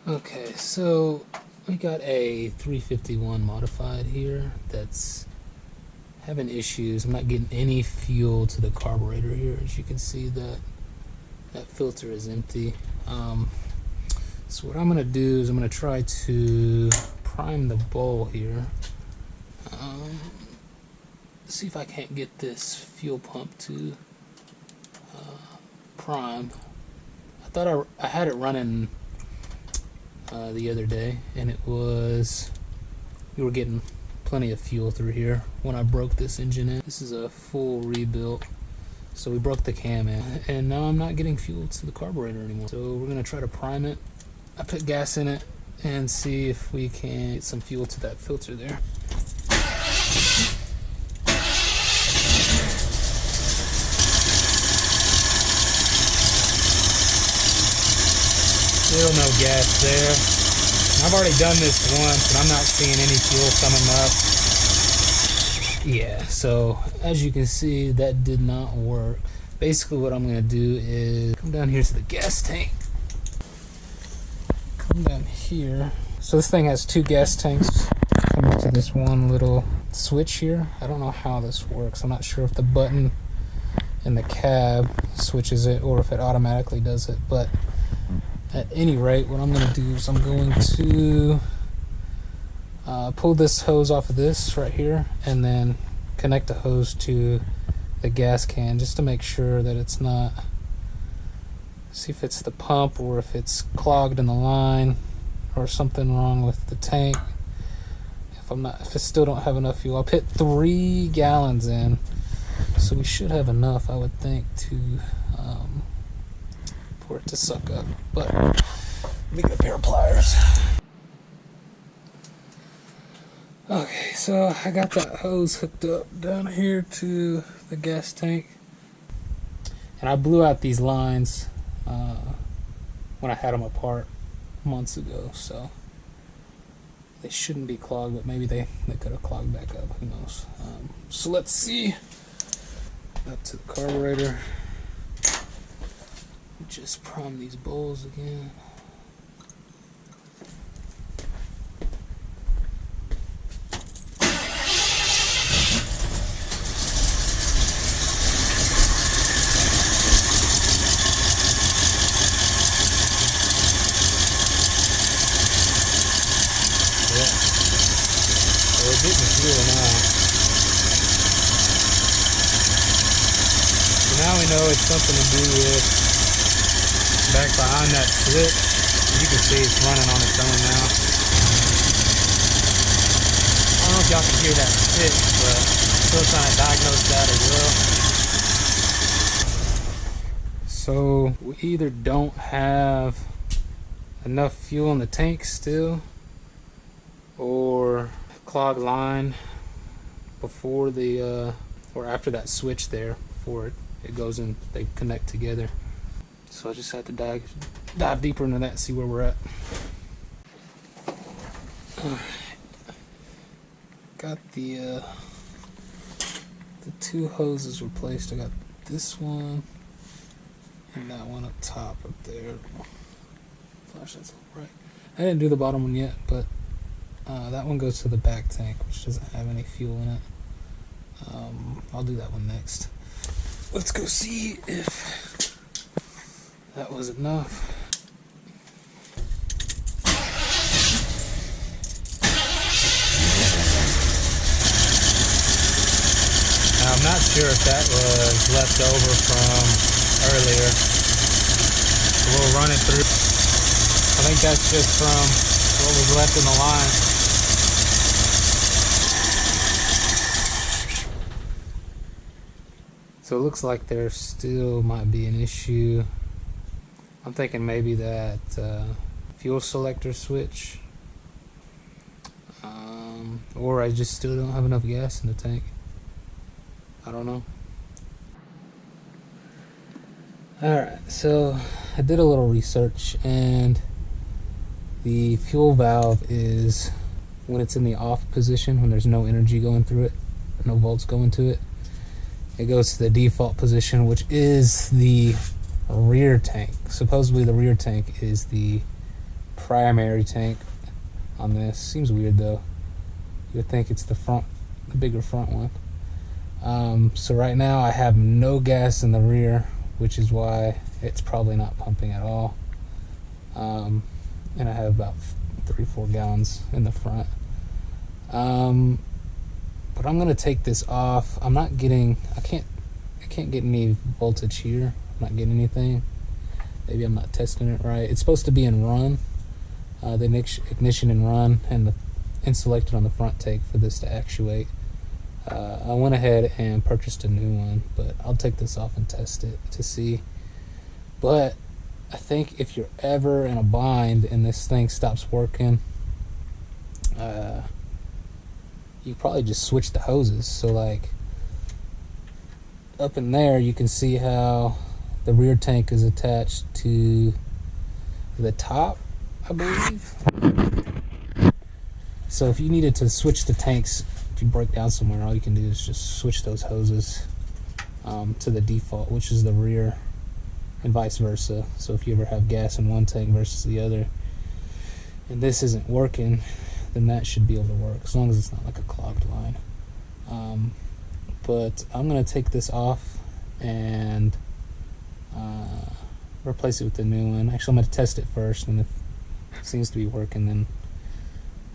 Okay, so we got a 351 modified here that's having issues. I'm not getting any fuel to the carburetor here. As you can see, that filter is empty. So what I'm going to do is I'm going to try to prime the bowl here. See if I can't get this fuel pump to prime. I thought I had it running the other day, and we were getting plenty of fuel through here when I broke this engine in. This is a full rebuild, so we broke the cam in, and now I'm not getting fuel to the carburetor anymore. So we're gonna try to prime it. I put gas in it and see if we can get some fuel to that filter there. Still no gas there. I've already done this once, and I'm not seeing any fuel coming up. Yeah, so as you can see, that did not work. Basically what I'm going to do is come down here to the gas tank. Come down here. So this thing has two gas tanks. Come up to this one little switch here. I don't know how this works. I'm not sure if the button in the cab switches it or if it automatically does it, but at any rate, what I'm going to do is I'm going to pull this hose off of this right here and then connect the hose to the gas can just to make sure that it's not, see if it's the pump or if it's clogged in the line or something wrong with the tank. If I still don't have enough fuel, I'll put 3 gallons in, so we should have enough, I would think, to for it to suck up. But let me get a pair of pliers. Okay, so I got that hose hooked up down here to the gas tank, and I blew out these lines when I had them apart months ago, so they shouldn't be clogged, but maybe they could have clogged back up, who knows. So let's see. Up to the carburetor. Just prime these bowls again. Yeah. So we're getting fuel now. So now we know it's something to do with back behind that switch. You can see it's running on its own now. I don't know if y'all can hear that tick, but I'm still trying to diagnose that as well. So we either don't have enough fuel in the tank still, or clogged line before the or after that switch there, before it goes in, they connect together. So I just had to dive deeper into that and see where we're at. Got the 2 hoses replaced. I got this one and that one up top up there. Flash that's right. I didn't do the bottom one yet, but that one goes to the back tank, which doesn't have any fuel in it. I'll do that one next. Let's go see if that was enough. Now, I'm not sure if that was left over from earlier. So we'll run it through. I think that's just from what was left in the line. So it looks like there still might be an issue. I'm thinking maybe that fuel selector switch, or I just still don't have enough gas in the tank. I don't know. Alright, so I did a little research, and the fuel valve is when it's in the off position, when there's no energy going through it, no volts going to it. It goes to the default position, which is the rear tank. Supposedly the rear tank is the primary tank on this. Seems weird though. You would think it's the front, the bigger front one. So right now I have no gas in the rear, which is why it's probably not pumping at all. And I have about 3-4 gallons in the front. But I'm gonna take this off. I'm not getting, I can't get any voltage here. I'm not getting anything. Maybe I'm not testing it right. It's supposed to be in run, the ignition in run, and selected on the front tank for this to actuate. I went ahead and purchased a new one, but I'll take this off and test it to see. But I think if you're ever in a bind and this thing stops working, you probably just switch the hoses. So like up in there, you can see how the rear tank is attached to the top, I believe. So if you needed to switch the tanks, if you break down somewhere, all you can do is just switch those hoses to the default, which is the rear, and vice versa. So if you ever have gas in one tank versus the other, and this isn't working, then that should be able to work, as long as it's not like a clogged line. But I'm gonna take this off and replace it with the new one. Actually, I'm gonna test it first, and if it seems to be working, then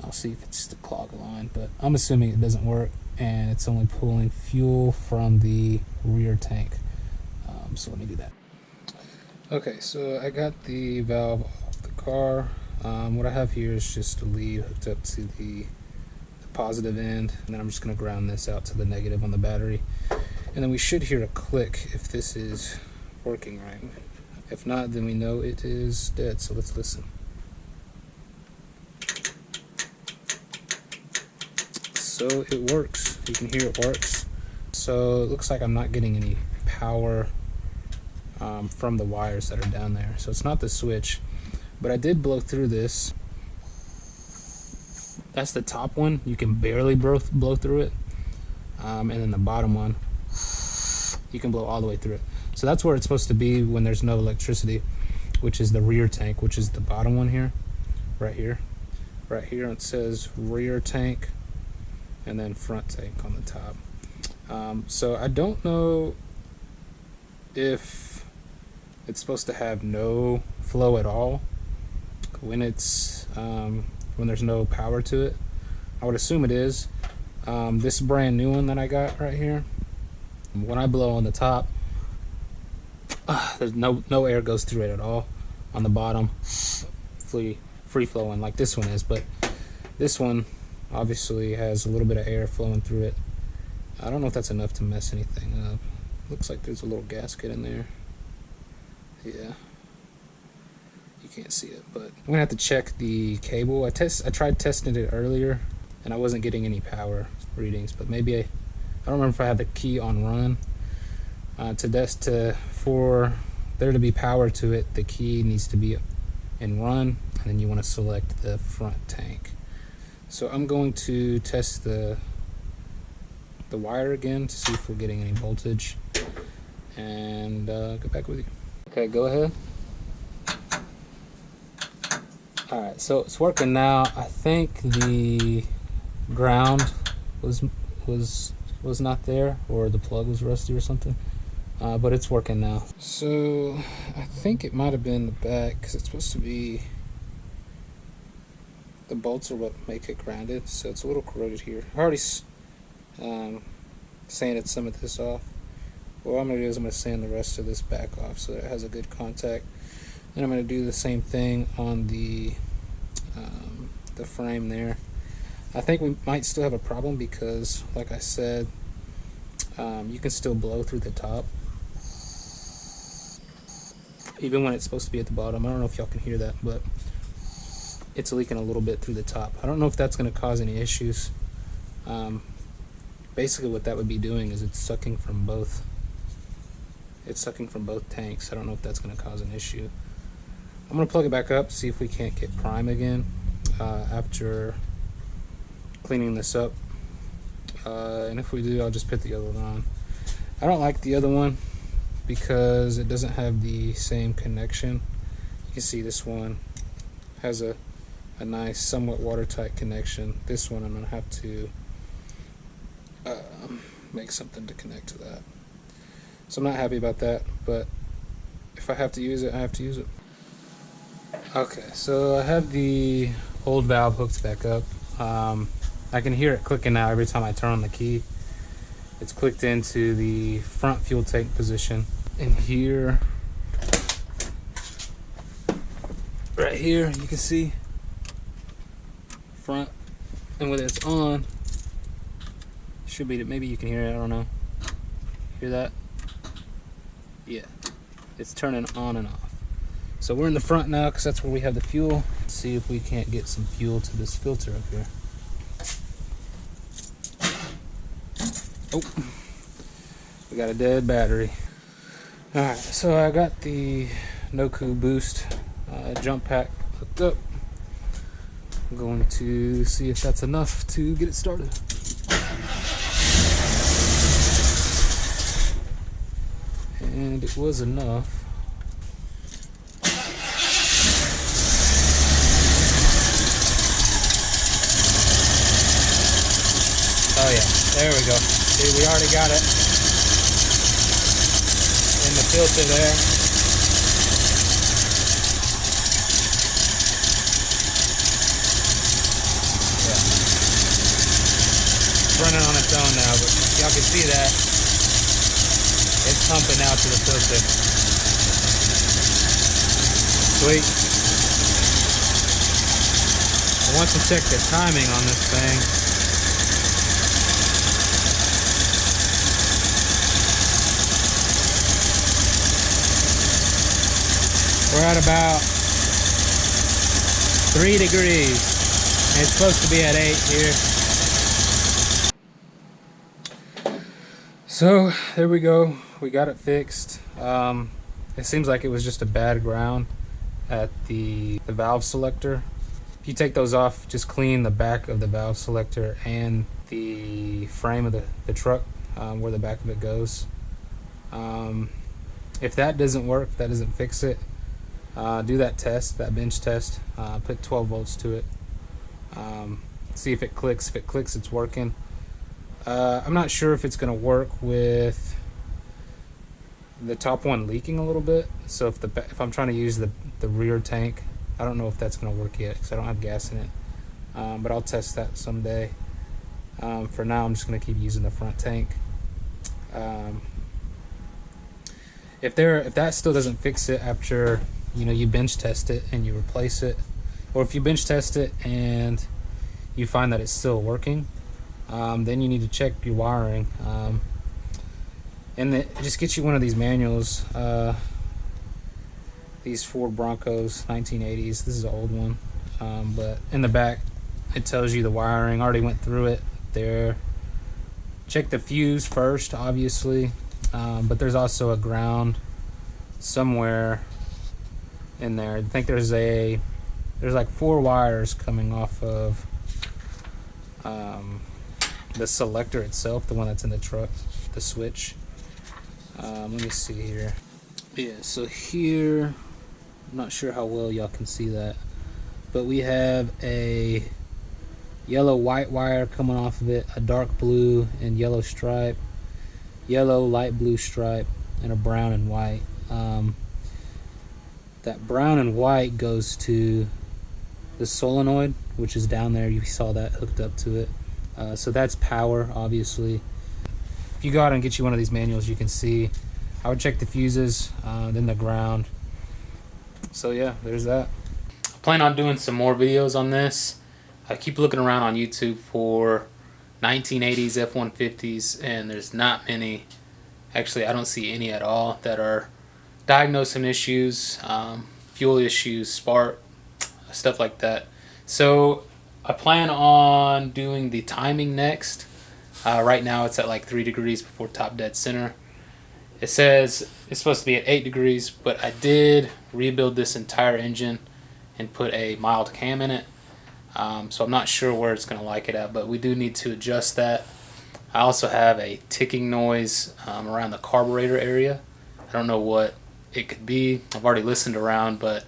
I'll see if it's just a clogged line. But I'm assuming it doesn't work, and it's only pulling fuel from the rear tank. So let me do that. Okay, so I got the valve off the car. What I have here is just a lead hooked up to the positive end, and then I'm just going to ground this out to the negative on the battery. And then we should hear a click if this is working right. If not, then we know it is dead, so let's listen. So it works. You can hear it works. So it looks like I'm not getting any power from the wires that are down there. So it's not the switch, but I did blow through this. That's the top one. You can barely blow through it. And then the bottom one, you can blow all the way through it. So that's where it's supposed to be when there's no electricity, which is the rear tank, which is the bottom one here, right here. Right here it says rear tank, and then front tank on the top. So I don't know if it's supposed to have no flow at all when it's when there's no power to it. I would assume it is. This brand new one that I got right here, when I blow on the top, there's no air goes through it at all. On the bottom, free flowing like this one is, but this one obviously has a little bit of air flowing through it. I don't know if that's enough to mess anything up. Looks like there's a little gasket in there. Yeah, you can't see it, but I'm gonna have to check the cable. I tried testing it earlier, and I wasn't getting any power readings. But maybe I don't remember if I had the key on run. For there to be power to it, the key needs to be in run, and then you want to select the front tank. So I'm going to test the wire again to see if we're getting any voltage, and get back with you. Okay, go ahead. Alright, so it's working now. I think the ground was not there, or the plug was rusty or something, but it's working now. So I think it might have been the back, because it's supposed to be, the bolts are what make it grounded, so it's a little corroded here. I already sanded some of this off. What I'm going to do is I'm going to sand the rest of this back off so that it has a good contact. And I'm going to do the same thing on the frame there. I think we might still have a problem because, like I said, you can still blow through the top, even when it's supposed to be at the bottom. I don't know if y'all can hear that, but it's leaking a little bit through the top. I don't know if that's going to cause any issues. Basically what that would be doing is it's sucking from both tanks. I don't know if that's going to cause an issue. I'm going to plug it back up, see if we can't get prime again after cleaning this up, and if we do, I'll just put the other one on. I don't like the other one because it doesn't have the same connection. You can see this one has a nice, somewhat watertight connection. This one I'm going to have to make something to connect to that. So I'm not happy about that, but if I have to use it, I have to use it. Okay, so I have the old valve hooked back up. I can hear it clicking now every time I turn on the key. It's clicked into the front fuel tank position. And here, right here, you can see front. And when it's on, should be, maybe you can hear it, I don't know. Hear that? Yeah, it's turning on and off. So we're in the front now because that's where we have the fuel. Let's see if we can't get some fuel to this filter up here. Oh, we got a dead battery. Alright, so I got the Noku Boost jump pack hooked up. I'm going to see if that's enough to get it started. And it was enough. Oh yeah, there we go. See, we already got it in the filter there. Yeah. It's running on its own now, but y'all can see that. It's pumping out to the filter. Sweet. I want to check the timing on this thing. We're at about 3 degrees. And it's supposed to be at 8 here. So there we go. We got it fixed. It seems like it was just a bad ground at the valve selector. If you take those off, just clean the back of the valve selector and the frame of the truck, where the back of it goes. If that doesn't work, if that doesn't fix it, do that test, that bench test. Put 12 volts to it. See if it clicks. If it clicks, it's working. I'm not sure if it's going to work with the top one leaking a little bit. So if I'm trying to use the rear tank, I don't know if that's going to work yet because I don't have gas in it. But I'll test that someday. For now, I'm just going to keep using the front tank. If that still doesn't fix it after you bench test it and you replace it, or if you bench test it and you find that it's still working, then you need to check your wiring. And just get you one of these manuals. These Ford Broncos 1980s. This is an old one, but in the back it tells you the wiring. Already went through it there. Check the fuse first, obviously, but there's also a ground somewhere in there. I think there's like 4 wires coming off of the selector itself, the one that's in the truck, the switch. Let me see here. Yeah, so here, I'm not sure how well y'all can see that, but we have a yellow white wire coming off of it, a dark blue and yellow stripe, yellow light blue stripe, and a brown and white. That brown and white goes to the solenoid, which is down there. You saw that hooked up to it. So that's power, obviously. If you go out and get you one of these manuals, you can see. I would check the fuses, then the ground. So yeah, there's that. I plan on doing some more videos on this. I keep looking around on YouTube for 1980s F-150s, and there's not many. Actually, I don't see any at all that are diagnosing issues, fuel issues, spark, stuff like that. So I plan on doing the timing next. Right now it's at like 3 degrees before top dead center. It says it's supposed to be at 8 degrees, but I did rebuild this entire engine and put a mild cam in it. So I'm not sure where it's going to like it at, but we do need to adjust that. I also have a ticking noise around the carburetor area. I don't know what it could be. I've already listened around, but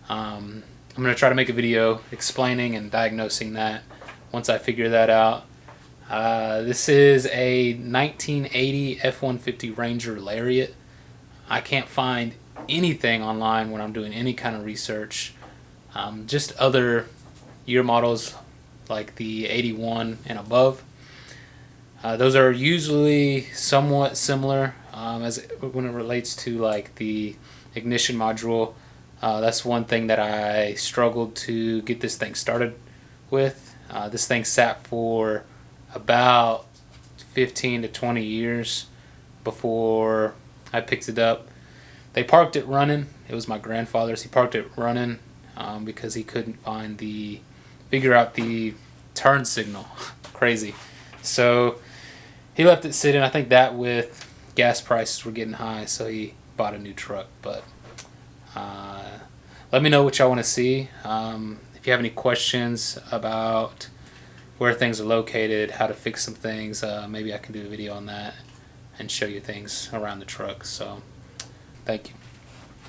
I'm I'm going to try to make a video explaining and diagnosing that once I figure that out. This is a 1980 F-150 Ranger Lariat. I can't find anything online when I'm doing any kind of research. Just other year models like the 81 and above. Those are usually somewhat similar as when it relates to like the ignition module. That's one thing that I struggled to get this thing started with. This thing sat for about 15 to 20 years before I picked it up. They parked it running. It was my grandfather's. He parked it running because he couldn't figure out the turn signal. Crazy. So he left it sitting. I think that with gas prices were getting high, so he bought a new truck. But let me know what y'all want to see. If you have any questions about where things are located, how to fix some things, maybe I can do a video on that and show you things around the truck. So thank you.